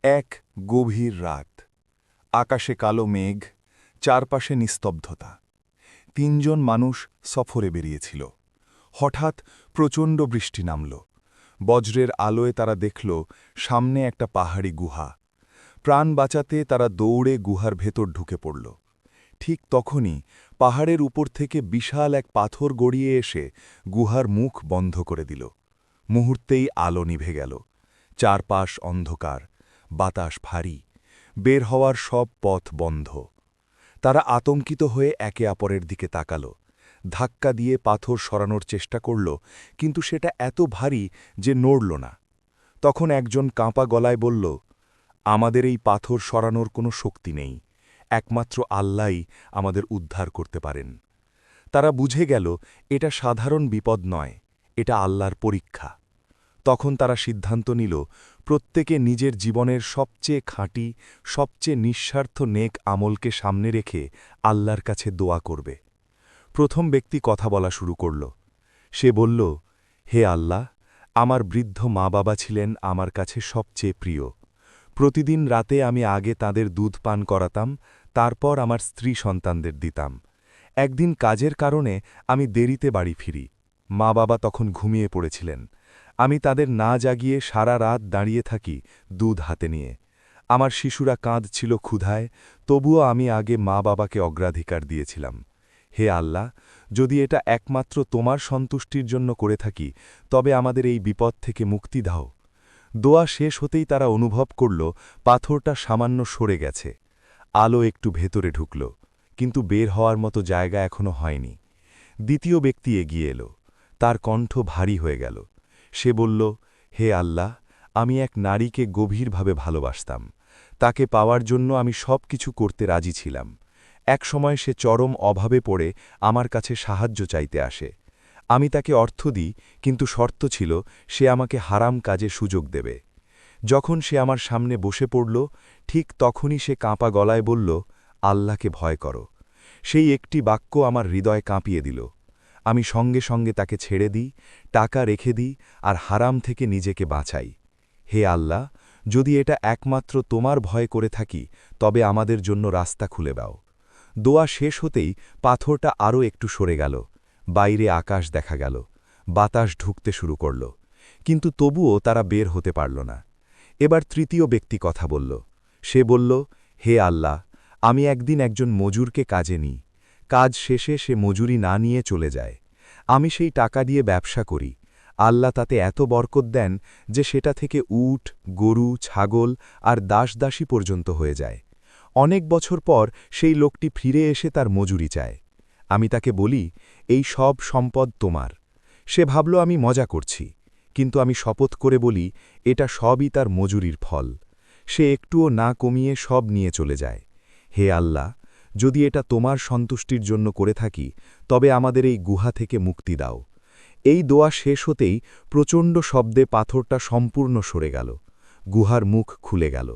এক গভীর রাত। আকাশে কালো মেঘ, চারপাশে নিস্তব্ধতা। তিনজন মানুষ সফরে বেরিয়েছিল। হঠাৎ প্রচণ্ড বৃষ্টি নামল। বজ্রের আলোয় তারা দেখল সামনে একটা পাহাড়ি গুহা। প্রাণ বাঁচাতে তারা দৌড়ে গুহার ভেতর ঢুকে পড়ল। ঠিক তখনই পাহাড়ের উপর থেকে বিশাল এক পাথর গড়িয়ে এসে গুহার মুখ বন্ধ করে দিল। মুহূর্তেই আলো নিভে গেল। চারপাশ অন্ধকার, বাতাস ভারী, বের হওয়ার সব পথ বন্ধ। তারা আতঙ্কিত হয়ে একে অপরের দিকে তাকাল। ধাক্কা দিয়ে পাথর সরানোর চেষ্টা করল, কিন্তু সেটা এত ভারী যে নড়ল না। তখন একজন কাঁপা গলায় বলল, আমাদের এই পাথর সরানোর কোনো শক্তি নেই, একমাত্র আল্লাহই আমাদের উদ্ধার করতে পারেন। তারা বুঝে গেল এটা সাধারণ বিপদ নয়, এটা আল্লাহর পরীক্ষা। তখন তারা সিদ্ধান্ত নিল, প্রত্যেকে নিজের জীবনের সবচেয়ে খাঁটি, সবচেয়ে নিঃস্বার্থ নেক আমলকে সামনে রেখে আল্লাহর কাছে দোয়া করবে। প্রথম ব্যক্তি কথা বলা শুরু করল। সে বলল, হে আল্লাহ, আমার বৃদ্ধ মা বাবা ছিলেন আমার কাছে সবচেয়ে প্রিয়। প্রতিদিন রাতে আমি আগে তাদের দুধ পান করাতাম, তারপর আমার স্ত্রী সন্তানদের দিতাম। একদিন কাজের কারণে আমি দেরিতে বাড়ি ফিরি। মা বাবা তখন ঘুমিয়ে পড়েছিলেন। আমি তাদের না জাগিয়ে সারা রাত দাঁড়িয়ে থাকি দুধ হাতে নিয়ে। আমার শিশুরা কাঁদছিল ক্ষুধায়, তবুও আমি আগে মা বাবাকে অগ্রাধিকার দিয়েছিলাম। হে আল্লাহ, যদি এটা একমাত্র তোমার সন্তুষ্টির জন্য করে থাকি, তবে আমাদের এই বিপদ থেকে মুক্তি দাও। দোয়া শেষ হতেই তারা অনুভব করল পাথরটা সামান্য সরে গেছে। আলো একটু ভেতরে ঢুকল, কিন্তু বের হওয়ার মতো জায়গা এখনো হয়নি। দ্বিতীয় ব্যক্তি এগিয়ে এলো। তার কণ্ঠ ভারী হয়ে গেল। সে বলল, হে আল্লাহ, আমি এক নারীকে গভীরভাবে ভালোবাসতাম। তাকে পাওয়ার জন্য আমি সব কিছু করতে রাজি ছিলাম। এক সময় সে চরম অভাবে পড়ে আমার কাছে সাহায্য চাইতে আসে। আমি তাকে অর্থ দিই, কিন্তু শর্ত ছিল সে আমাকে হারাম কাজে সুযোগ দেবে। যখন সে আমার সামনে বসে পড়ল, ঠিক তখনই সে কাঁপা গলায় বলল, আল্লাহকে ভয় করো। সেই একটি বাক্য আমার হৃদয় কাঁপিয়ে দিল। আমি সঙ্গে সঙ্গে তাকে ছেড়ে দিই, টাকা রেখে দিই আর হারাম থেকে নিজেকে বাঁচাই। হে আল্লাহ, যদি এটা একমাত্র তোমার ভয় করে থাকি, তবে আমাদের জন্য রাস্তা খুলে দাও। দোয়া শেষ হতেই পাথরটা আরও একটু সরে গেল। বাইরে আকাশ দেখা গেল, বাতাস ঢুকতে শুরু করল, কিন্তু তবুও তারা বের হতে পারল না। এবার তৃতীয় ব্যক্তি কথা বলল। সে বলল, হে আল্লাহ, আমি একদিন একজন মজুরকে কাজে নিই। কাজ শেষে সে মজুরি না নিয়ে চলে যায়। আমি সেই টাকা দিয়ে ব্যবসা করি। আল্লাহ তাতে এত বরকত দেন যে সেটা থেকে উট, গরু, ছাগল আর দাসদাসী পর্যন্ত হয়ে যায়। অনেক বছর পর সেই লোকটি ফিরে এসে তার মজুরি চায়। আমি তাকে বলি, এই সব সম্পদ তোমার। সে ভাবল আমি মজা করছি, কিন্তু আমি শপথ করে বলি, এটা সবই তার মজুরির ফল। সে একটুও না কমিয়ে সব নিয়ে চলে যায়। হে আল্লাহ, যদি এটা তোমার সন্তুষ্টির জন্য করে থাকি, তবে আমাদের এই গুহা থেকে মুক্তি দাও। এই দোয়া শেষ হতেই প্রচণ্ড শব্দে পাথরটা সম্পূর্ণ সরে গেল। গুহার মুখ খুলে গেল।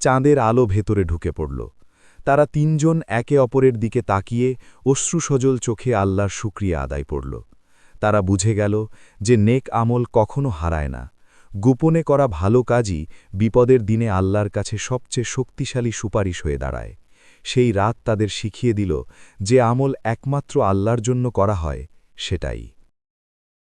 চাঁদের আলো ভেতরে ঢুকে পড়ল। তারা তিনজন একে অপরের দিকে তাকিয়ে অশ্রুসজল চোখে আল্লাহর শুকরিয়া আদায় করল। তারা বুঝে গেল যে নেক আমল কখনো হারায় না। গোপনে করা ভালো কাজই বিপদের দিনে আল্লাহর কাছে সবচেয়ে শক্তিশালী সুপারিশ হয়ে দাঁড়ায়। সেই রাত তাদের শিখিয়ে দিল, যে আমল একমাত্র আল্লাহর জন্য করা হয়, সেটাই।